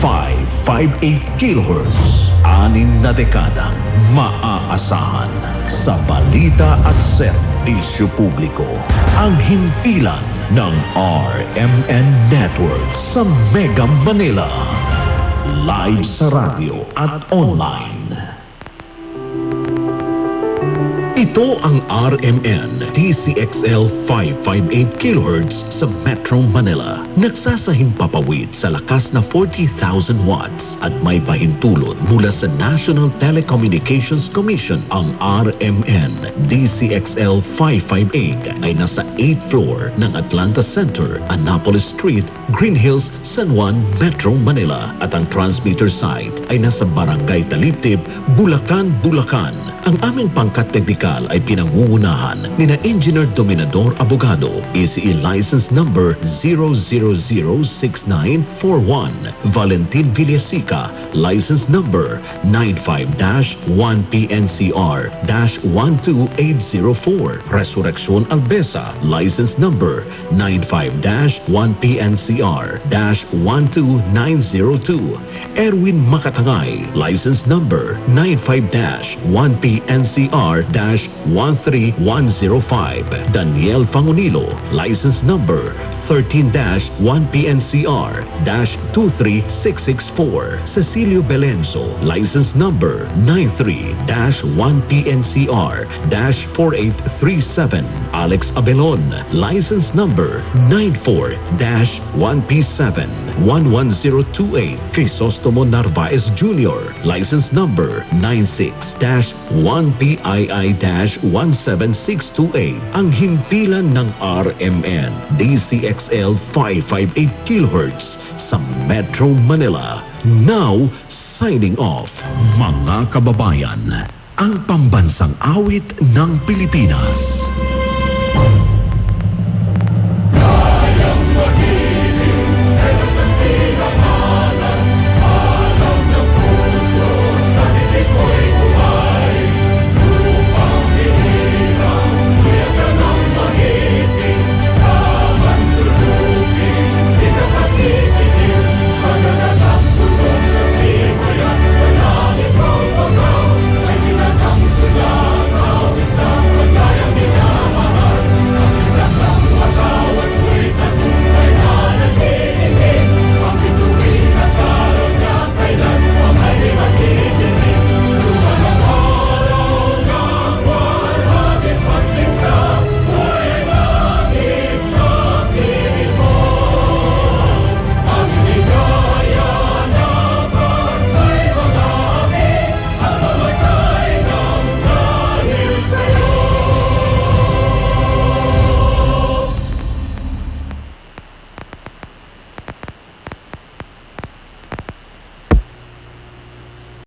558 kHz. 6 na dekadang maaasahan sa balita at serbisyo publiko. Ang himpilan ng RMN Network sa Mega Manila. Live sa radyo at online. Ito ang RMN DCXL 558 kHz sa Metro Manila. Nagsasahimpapawid sa lakas na 40,000 watts at may pahintulot mula sa National Telecommunications Commission. Ang RMN DCXL 558 ay nasa 8th floor ng Atlanta Center, Annapolis Street, Green Hills, San Juan, Metro Manila. At ang transmitter site ay nasa Barangay Taliptib, Bulacan, Bulacan. Ang aming pangkat teknikal ay pinangungunahan ni na Engineer Dominador Abogado, ECE License Number 0006941, Valentin Villasica, License Number 95-1PNCR-12804, Resurrección Albesa, License Number 95-1PNCR-12902, Erwin Makatangay, License Number 95-1PNCR-13105, Daniel Pangunilo, License Number 13-1PNCR-23664, Cecilio Belenzo, License Number 93-1PNCR-4837, Alex Abelon, License Number 94-1P7-11028, Crisostomo Narvaez Jr., License Number 96-1PII-17628. Ang himpilan ng RMN DCXL 558 kHz sa Metro Manila. Now, signing off. Mga kababayan, ang pambansang awit ng Pilipinas.